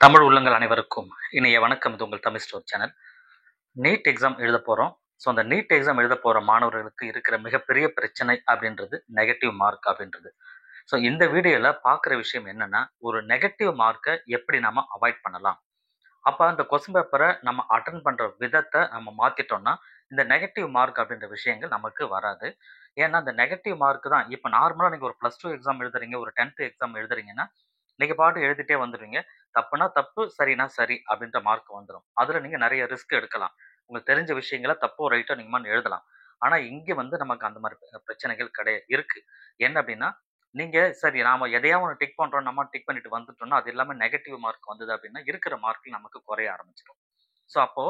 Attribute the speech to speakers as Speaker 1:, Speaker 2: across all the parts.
Speaker 1: தமிழ் உள்ளங்கள் அனைவருக்கும் இனிய வணக்கம். இது உங்கள் Tamil store channel. NEET exam எழுத போகிறோம். ஸோ அந்த நீட் எக்ஸாம் எழுத போகிற மாணவர்களுக்கு இருக்கிற மிகப்பெரிய பிரச்சனை அப்படின்றது நெகட்டிவ் மார்க் அப்படின்றது. ஸோ இந்த வீடியோவில் பார்க்குற விஷயம் என்னென்னா, ஒரு நெகட்டிவ் மார்க்கை எப்படி நம்ம அவாய்ட் பண்ணலாம். அப்போ அந்த கொஸ்டின் பேப்பரை நம்ம அட்டன் பண்ணுற விதத்தை நம்ம மாற்றிட்டோம்னா இந்த நெகட்டிவ் மார்க் அப்படின்ற விஷயங்கள் நமக்கு வராது. ஏன்னா அந்த நெகட்டிவ் மார்க் தான் இப்போ நார்மலாக நீங்கள் ஒரு +2 எக்ஸாம் எழுதுறீங்க, ஒரு 10th எக்ஸாம் எழுதுறீங்கன்னா நீங்கள் பாட்டு எழுதிட்டே வந்துடுவீங்க. தப்புனா தப்பு, சரினா சரி அப்படின்ற மார்க் வந்துடும். அதில் நீங்கள் நிறைய ரிஸ்க் எடுக்கலாம். உங்களுக்கு தெரிஞ்ச விஷயங்களை தப்போ ரைட்டோ நீங்கள் எழுதலாம். ஆனால் இங்கே வந்து நமக்கு அந்த மாதிரி பிரச்சனைகள் இருக்கு. என்ன அப்படின்னா, நீங்கள் சரி நாம எதையாவது ஒன்று டிக் பண்ணுறோம், நம்ம டிக் பண்ணிட்டு வந்துட்டோம்னா அது எல்லாமே நெகட்டிவ் மார்க் வந்தது அப்படின்னா இருக்கிற மார்க் நமக்கு குறைய ஆரம்பிச்சிடும். ஸோ அப்போ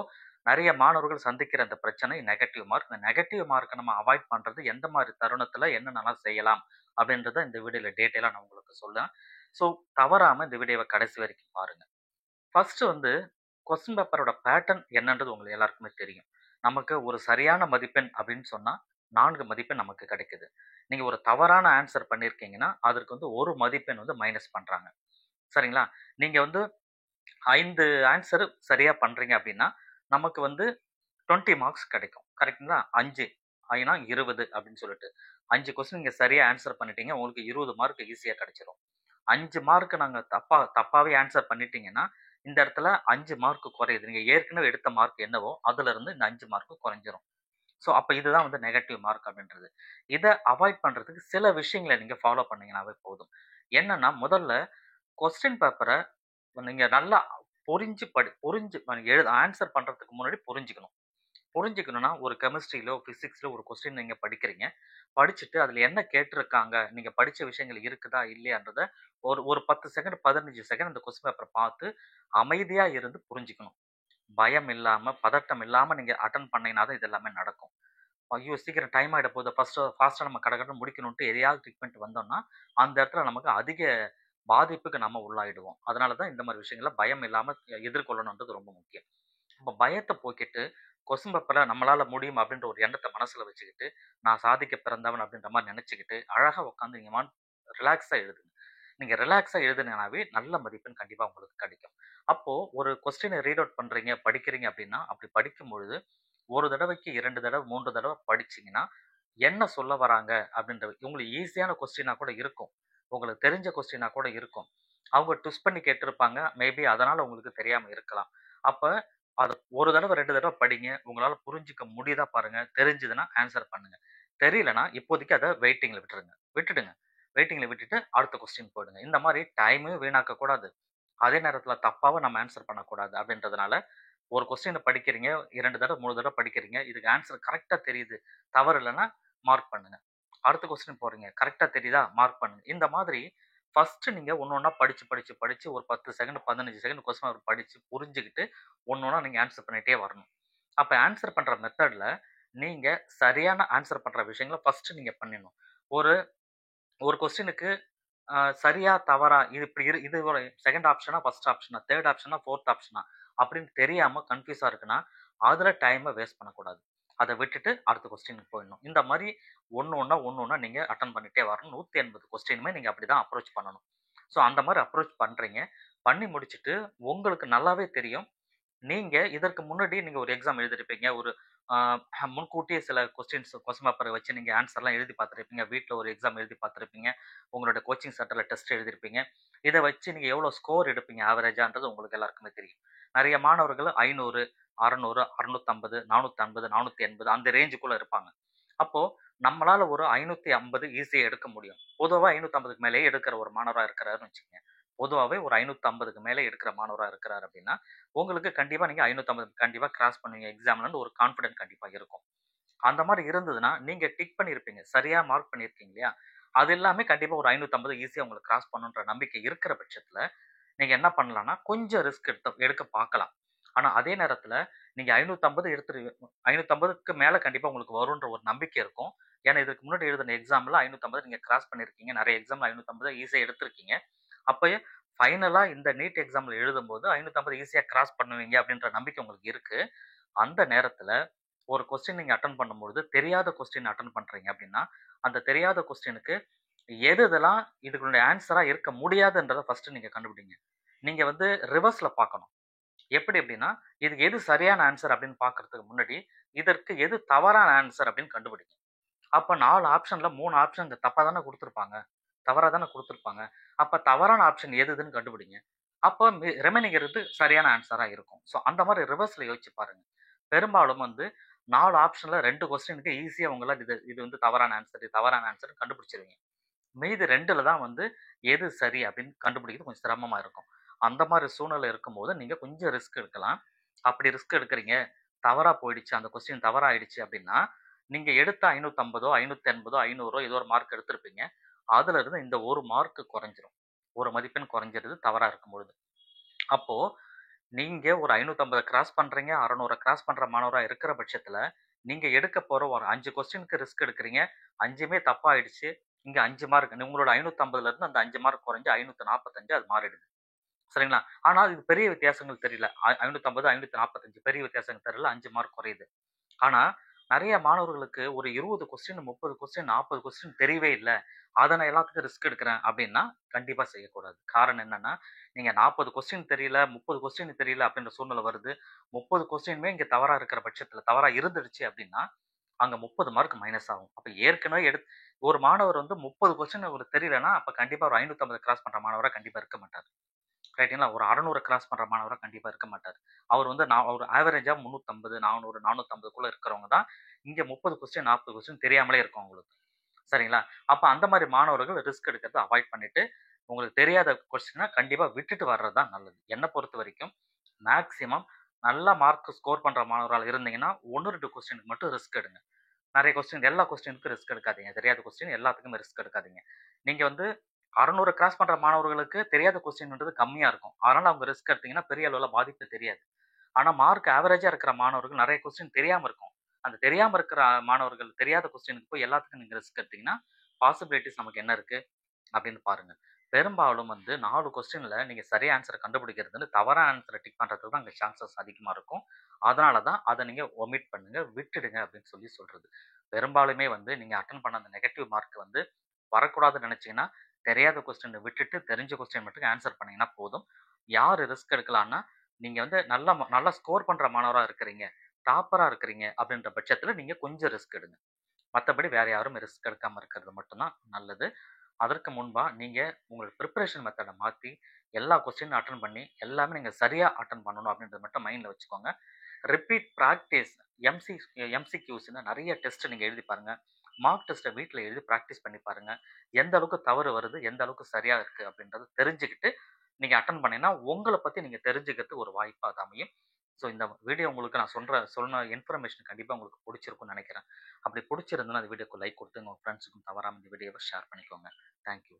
Speaker 1: நிறைய மாணவர்கள் சந்திக்கிற அந்த பிரச்சனை நெகட்டிவ் மார்க். இந்த நெகட்டிவ் மார்க்கை நம்ம அவாய்ட் பண்ணுறது எந்த மாதிரி தருணத்தில் என்னென்னலாம் செய்யலாம் அப்படின்றத இந்த வீடியோவில் டீட்டெயிலாக நான் உங்களுக்கு சொல்லேன். ஸோ தவறாமல் இந்த வீடியோவை கடைசி வரைக்கும் பாருங்க. ஃபர்ஸ்ட் வந்து கொஸ்டின் பேப்பரோட பேட்டர்ன் என்னன்றது உங்களுக்கு எல்லாருக்குமே தெரியும். நமக்கு ஒரு சரியான மதிப்பெண் அப்படின்னு சொன்னா 4 மதிப்பெண் நமக்கு கிடைக்குது. நீங்க ஒரு தவறான ஆன்சர் பண்ணியிருக்கீங்கன்னா அதற்கு வந்து 1 மதிப்பெண் வந்து மைனஸ் பண்றாங்க. சரிங்களா? நீங்க வந்து 5 ஆன்சர் சரியா பண்றீங்க அப்படின்னா நமக்கு வந்து 20 மார்க்ஸ் கிடைக்கும். கரெக்ட்டுங்களா? 5 5னா 20 அப்படின்னு சொல்லிட்டு 5 கொஸ்டின் நீங்க சரியா ஆன்சர் பண்ணிட்டீங்க. உங்களுக்கு 20 மார்க் ஈஸியா கிடைச்சிரும். 5 மார்க் நாங்க தப்பாவே ஆன்சர் பண்ணிட்டீங்கன்னா, இந்த இடத்துல 5 மார்க் குறையுது. நீங்க ஏற்கனவே எடுத்த மார்க் என்னவோ, அதிலிருந்து இந்த 5 மார்க் குறைஞ்சிரும். ஸோ, அப்ப இதுதான் வந்து நெகட்டிவ் மார்க் அப்படின்றது. இத அவாய்ட் பண்றதுக்கு சில விஷயங்கள நீங்க ஃபாலோ பண்ணீங்கன்னாவே போதும். என்னன்னா, முதல்ல கொஸ்டின் பேப்பர நீங்க நல்லா புரிஞ்சு நீங்க ஆன்சர் பண்றதுக்கு முன்னாடி புரிஞ்சுக்கணும். புரிஞ்சுக்கணும்னா, ஒரு கெமிஸ்ட்ரியிலோ, பிசிக்ஸ்ல ஒரு கொஸ்டின் நீங்க படிக்கிறீங்க. படிச்சுட்டு அதுல என்ன கேட்டிருக்காங்க, நீங்க படிச்ச விஷயங்கள் இருக்குதா, இல்லையான்றத ஒரு ஒரு 10 செகண்ட், 15 செகண்ட் அந்த கொஸ்டின் பேப்பர பார்த்து அமைதியா இருந்து புரிஞ்சுக்கணும். பயம் இல்லாம, பதட்டம் இல்லாம நீங்க அட்டெண்ட் பண்ணீங்கன்னா தான் இது எல்லாமே நடக்கும். ஐயோ! சீக்கிரம் டைம் ஆயிட போகுது. ஃபாஸ்ட்டா நம்ம கடகடன்னு முடிக்கணுன்ட்டு எதையாவது டிக் பண்ணிட்டு வந்தோம்னா, அந்த இடத்துல நமக்கு அதிக பாதிப்புக்கு நம்ம உள்ளாயிடுவோம். அதனால தான் இந்த மாரி விஷயங்கள பயம் இல்லாம எதிர்கொள்ளணுன்றது ரொம்ப முக்கியம். நம்ம பயத்த போக்கிட்டு, கொஸ்டின் பேப்பர்ல நம்மளால முடியும் அப்படின்ற ஒரு எண்ணத்த மனசுல வச்சுக்கிட்டு, நான் சாதிக்க பிறந்தவன் அப்படின்ற மாரி நெனச்சுக்கிட்டு, அழகா உட்காந்து நீங்க ரிலாக்ஸா எழுதுங்க. நீங்க ரிலாக்ஸா எழுதுனீங்கனாவே நல்ல மதிப்பெண் கண்டிப்பா உங்களுக்கு கிடைக்கும். அப்போ ஒரு கொஸ்டின ரீட் அவுட் பண்றீங்க, படிக்கிறீங்க அப்படின்னா, அப்படி படிக்கும்பொழுது, 1 தடவைக்கு 2 தடவ, 3 தடவ படிச்சீங்கன்னா, என்ன சொல்ல வராங்க அப்படின்றது உங்களுக்கு ஈஸியான கொஸ்டினா கூட இருக்கும். உங்களுக்கு தெரிஞ்ச கொஸ்டினா கூட இருக்கும். அவங்க ட்விஸ்ட் பண்ணி கேட்டிருப்பாங்க. மேபி அதனால உங்களுக்கு தெரியாம இருக்கலாம். அப்ப அத 1 தடவ, 2 தடவ படிங்க. உங்களால புரிஞ்சுக்க முடியுதா பாருங்க. தெரிஞ்சதுன்னா ஆன்ஸர் பண்ணுங்க. தெரியலன்னா இப்போதைக்கு அத வெயிட்டிங்ல விட்டுருங்க. விட்டுடுங்க. வெயிட்டிங்ல விட்டுட்டு அடுத்த கொஸ்டின் போயிடுங்க. இந்த மாரி டைமையும் வீணாக்க கூடாது. அதே நேரத்துல தப்பாவும் நம்ம ஆன்ஸர் பண்ணக்கூடாது. அப்படின்றதுனால ஒரு கொஸ்டின படிக்கிறீங்க. 2 தடவ, 3 தடவ படிக்கிறீங்க. இதுக்கு ஆன்ஸர் கரெக்ட்டா தெரியுது. தவறு இல்லன்னா மார்க் பண்ணுங்க. அடுத்த கொஸ்டின் போறீங்க. கரெக்ட்டா தெரியுதா? மார்க் பண்ணுங்க. இந்த மாதிரி ஃபர்ஸ்ட் நீங்க ஒண்ணு ஒண்ணா படிச்சு ஒரு 10 செகண்ட், 15 செகண்ட் கொஸ்டின் பேப்பர் படிச்சு புரிஞ்சுகிட்டு ஒண்ணு ஒண்ணா நீங்க ஆன்ஸர் பண்ணிட்டே வரணும். அப்ப ஆன்ஸர் பண்ற மெத்தட்ல நீங்க சரியான ஆன்ஸர் பண்ற விஷயங்கள ஃபர்ஸ்ட் நீங்க பண்ணிடணும். ஒரு ஒரு கொஸ்டினுக்கு சரியா? தவறா? இது இப்படி இது ஒரு 2ண்ட் ஆப்ஷனா? 1st ஆப்ஷனா? 3ர்ட் ஆப்ஷனா? 4த் ஆப்ஷனா? அப்படின்னு தெரியாம கன்ஃப்யூஸா இருக்குன்னா, அதுல டைம வேஸ்ட் பண்ணக்கூடாது. அத விட்டுட்டு அடுத்த கொஸ்டினுக்கு போயிடணும். இந்த மாரி ஒண்ணு ஒண்ணா நீங்க அட்டெண்ட் பண்ணிட்டே வரணும். 180 கொஸ்டினுமே நீங்க அப்படிதான் அப்ரோச் பண்ணணும். ஸோ அந்த மாரி அப்ரோச் பண்றீங்க. பண்ணி முடிச்சுட்டு உங்களுக்கு நல்லாவே தெரியும். நீங்க இதற்கு முன்னாடி நீங்க ஒரு எக்ஸாம் எழுதியிருப்பீங்க. ஒரு முன்கூட்டியே சில கொஸ்டின் பேப்பர வச்சு நீங்க ஆன்ஸர்லாம் எழுதி பார்த்துருப்பீங்க. வீட்ல ஒரு எக்ஸாம் எழுதி பார்த்துருப்பீங்க. உங்களோட கோச்சிங் சென்டர்ல டெஸ்ட் எழுதியிருப்பீங்க. இத வச்சு நீங்க எவ்வளோ ஸ்கோர் எடுப்பீங்க ஆவரேஜான்றது உங்களுக்கு எல்லாருக்குமே தெரியும். நெறைய மாணவர்கள் 500, 600, 650, 450, 480 அந்த ரேஞ்சுக்குள்ள இருப்பாங்க. அப்போ நம்மளால ஒரு 550 ஈஸியா எடுக்க முடியும். பொதுவா 550க்கு மேலேயே எடுக்கிற ஒரு மாணவரா இருக்கிறாருன்னு வச்சுக்கங்க. பொதுவாவே ஒரு 550க்கு மேலே எடுக்கிற மாணவரா இருக்கிறார் அப்படின்னா, உங்களுக்கு கண்டிப்பா நீங்க 550 கண்டிப்பா கிராஸ் பண்ணுவீங்க எக்ஸாம்லன்னு ஒரு கான்ஃபிடென்ட் கண்டிப்பா இருக்கும். அந்த மாரி இருந்ததுன்னா, நீங்க டிக் பண்ணியிருப்பீங்க. சரியா மார்க் பண்ணியிருக்கீங்க இல்லையா? அது எல்லாமே கண்டிப்பா ஒரு 550 ஈஸியா உங்களுக்கு கிராஸ் பண்ணுன்ற நம்பிக்கை இருக்கிற பட்சத்துல, நீங்க என்ன பண்ணலாம்னா, கொஞ்சம் ரிஸ்க் எடுக்க பார்க்கலாம். ஆனா அதே நேரத்துல நீங்க 550 550க்கு மேல கண்டிப்பா உங்களுக்கு வரும்ன்ற ஒரு நம்பிக்கை இருக்கும். ஏன்னா இதுக்கு முன்னாடி எழுதின எக்ஸாம்ல 550 நீங்க கிராஸ் பண்ணியிருக்கீங்க. நெறைய எக்ஸாம்ல 550 ஈஸியா எடுத்திருக்கீங்க. அப்பயே ஃபைனலா இந்த நீட் எக்ஸாம்ல எழுதும்போது 550 ஈஸியா கிராஸ் பண்ணுவீங்க அப்படின்ற நம்பிக்கை உங்களுக்கு இருக்கு. அந்த நேரத்துல ஒரு கொஸ்டின் நீங்க அட்டெண்ட் பண்ணும்பொழுது, தெரியாத கொஸ்டின் அட்டெண்ட் பண்றீங்க அப்படின்னா, அந்த தெரியாத கொஸ்டினுக்கு எதெல்லாம் இதுக்குடைய ஆன்ஸரா இருக்க முடியாதுன்றத ஃபர்ஸ்ட் நீங்க கண்டுபிடிங்க. நீங்க வந்து ரிவர்ஸ்ல பார்க்கணும். எப்படி அப்படின்னா, இதுக்கு எது சரியான ஆன்ஸர் அப்படின்னு பார்க்கறதுக்கு முன்னாடி, இதற்கு எது தவறான ஆன்ஸர் அப்படின்னு கண்டுபிடிங்க. அப்ப 4 ஆப்ஷன்ல 3 ஆப்ஷன் தப்பா தானே குடுத்துருப்பாங்க. தவறா தானே குடுத்துருப்பாங்க. அப்ப தவறான ஆப்ஷன் எதுன்னு கண்டுபிடிங்க. அப்ப ரிமைனிங் இருக்கிறது சரியான ஆன்ஸரா இருக்கும். ஸோ அந்த மாரி ரிவர்ஸ்ல யோசிச்சு பாருங்க. பெரும்பாலும் வந்து 4 ஆப்ஷன்ல 2 கொஸ்டினுக்கு ஈஸியா உங்களால இது இது வந்து தவறான ஆன்ஸர், இது தவறான ஆன்ஸர்ன்னு கண்டுபிடிச்சிருவீங்க. மீதி 2ல தான் வந்து எது சரி அப்படின்னு கண்டுபிடிக்கிறது கொஞ்சம் சிரமமா இருக்கும். அந்த மாரி சூழ்நிலை இருக்கும்போது நீங்க கொஞ்சம் ரிஸ்க் எடுக்கலாம். அப்படி ரிஸ்க் எடுக்கிறீங்க, தவறா போயிடுச்சு, அந்த கொஸ்டின் தவறா ஆயிடுச்சு அப்படின்னா, நீங்க எடுத்த 550 580 500 ஏதோ ஒரு மார்க் எடுத்திருப்பீங்க. அதுல இருந்து இந்த 1 மார்க் குறைஞ்சிரும். 1 மதிப்பெண் குறைஞ்சிருது தவறா இருக்கும்பொழுது. அப்போ நீங்க ஒரு 550 கிராஸ் பண்றீங்க, 600 கிராஸ் பண்ற மாணவரா இருக்கிற பட்சத்துல, நீங்க எடுக்க போற ஒரு 5 கொஸ்டினுக்கு ரிஸ்க் எடுக்கிறீங்க. 5மே தப்பா ஆயிடுச்சு. இங்க 5 மார்க் உங்களோட 550ல இருந்து அந்த 5 மார்க் குறைஞ்சு 545 அது மாறிடுது. சரிங்களா? ஆனா இது பெரிய வித்தியாசங்கள் தெரியல. 550, 545 பெரிய வித்தியாசங்கள் தெரியல. 5 மார்க் குறையுது. ஆனா, நெறைய மாணவர்களுக்கு ஒரு 20 கொஸ்டின், 30 கொஸ்டின், 40 கொஸ்டின் தெரியவே இல்ல. அத நான் எல்லாத்துக்கும் ரிஸ்க் எடுக்கிறேன் அப்டின்னா, கண்டிப்பா செய்யக்கூடாது. காரணம் என்னன்னா, நீங்க 40 கொஸ்டின் தெரியல, 30 கொஸ்டின் தெரியல அப்டின்ற சூழ்நிலை வருது. 30 கொஸ்டினுமே இங்க தவறா இருக்கிற பட்சத்துல, தவறா இருந்துடுச்சு அப்டின்னா, அங்க 30 மார்க் மைனஸ் ஆகும். அப்ப ஏற்கனவே ஒரு மாணவர் வந்து 30 கொஸ்டின் அவருக்கு தெரியலன்னா, அப்ப கண்டிப்பா ஒரு 550 கிராஸ் பண்ற மாணவரா கண்டிப்பா இருக்க மாட்டாரு. ரைட்டுங்களா? ஒரு 600 கிராஸ் பண்ற மாணவரா கண்டிப்பா இருக்க மாட்டாரு. அவர் வந்து ஒரு ஆவரேஜா 350, 400, 450க்குள்ள இருக்கிறவங்க தான், இங்க 30 கொஸ்டின், 40 கொஸ்டின் தெரியாமலே இருக்கும் அவங்களுக்கு. சரிங்களா? அப்ப அந்த மாரி மாணவர்கள் ரிஸ்க் எடுக்கிறத அவாய்ட் பண்ணிட்டு, உங்களுக்கு தெரியாத கொஸ்டின கண்டிப்பா விட்டுட்டு வர்றது தான் நல்லது. என்ன பொறுத்தவரைக்கும் மேக்ஸிமம் நல்ல மார்க் ஸ்கோர் பண்ற மாணவரா இருந்தீங்கன்னா, 1, 2 கொஸ்டினுக்கு மட்டும் ரிஸ்க் எடுங்க. நெறைய கொஸ்டின் எல்லா கொஸ்டினுக்கும் ரிஸ்க் எடுக்காதீங்க. தெரியாத கொஸ்டின் எல்லாத்துக்குமே ரிஸ்க் எடுக்காதீங்க. நீங்க வந்து 600 கிராஸ் பண்ற மாணவர்களுக்கு தெரியாத கொஸ்டின்ன்றது கம்மியா இருக்கும். அதனால அவங்க ரிஸ்க் எடுத்தீங்கன்னா பெரிய அளவுல பாதிப்பு தெரியாது. ஆனா மார்க் ஆவரேஜா இருக்கிற மாணவர்கள் நெறைய கொஸ்டின் தெரியாம இருக்கும். அந்த தெரியாம இருக்கிற மாணவர்கள் தெரியாத கொஸ்டினுக்கு போய் எல்லாத்துக்கும் நீங்க ரிஸ்க் எடுத்தீங்கன்னா, பாசிபிலிட்டீஸ் நமக்கு என்ன இருக்கு அப்படின்னு பாருங்க. பெரும்பாலும் வந்து 4 கொஸ்டின்ல நீங்க சரியா ஆன்ஸர கண்டுபிடிக்கிறது வந்து தவறான ஆன்ஸர டிக் பண்றதுக்கு தான் அங்க சான்சஸ் அதிகமா இருக்கும். அதனால தான் அத நீங்க ஒமிட் பண்ணுங்க, விட்டுடுங்க அப்படின்னு சொல்லி சொல்றது. பெரும்பாலுமே வந்து நீங்க அட்டெண்ட் பண்ண அந்த நெகட்டிவ் மார்க் வந்து வரக்கூடாதுன்னு நெனச்சீங்கன்னா, தெரியாத கொஸ்டின விட்டுட்டு தெரிஞ்ச கொஸ்டின் மட்டும் ஆன்ஸர் பண்ணீங்கன்னா போதும். யாரு ரிஸ்க் எடுக்கலான்னா, நீங்க வந்து நல்லா ஸ்கோர் பண்ற மாணவரா இருக்கிறீங்க, டாப்பரா இருக்கிறீங்க அப்படின்ற பட்சத்தில நீங்க கொஞ்சம் ரிஸ்க் எடுங்க. மத்தபடி வேற யாரும் ரிஸ்க் எடுக்காம இருக்கிறது மட்டும் தான் நல்லது. அதற்கு முன்பா நீங்க உங்களோட பிரிப்பரேஷன் மெத்தட மாத்தி, எல்லா கொஸ்டினும் அட்டெண்ட் பண்ணி, எல்லாமே நீங்க சரியா அட்டெண்ட் பண்ணணும் அப்படின்றத மட்டும் மைண்ட்ல வச்சுக்கோங்க. ரிப்பீட் பிராக்டிஸ் எம்சி எம்சிக்யூஸ்ன்னு நெறைய டெஸ்ட் நீங்க எழுதி பாருங்க. மார்க் டெஸ்ட்ட வீட்ல எழுதி பிராக்டிஸ் பண்ணி பாருங்க. எந்த அளவுக்கு தவறு வருது, எந்த அளவுக்கு சரியா இருக்கு அப்படின்றத தெரிஞ்சுக்கிட்டு, நீங்க அட்டெண்ட் பண்ணீங்கன்னா, உங்கள பத்தி நீங்க தெரிஞ்சுக்கிறதுக்கு ஒரு வாய்ப்பா அது அமையும். ஸோ இந்த வீடியோ உங்களுக்கு நான் சொன்ன இன்ஃபர்மேஷன் கண்டிப்பா உங்களுக்கு புடிச்சிருக்கும்னு நெனைக்கிறேன். அப்படி புடிச்சிருந்ததுன்னா, அந்த வீடியோக்கு லைக் குடுத்து, உங்க ஃப்ரெண்ட்ஸுக்கும் தவறாம இந்த வீடியோவ ஷேர் பண்ணிக்கோங்க. Thank you.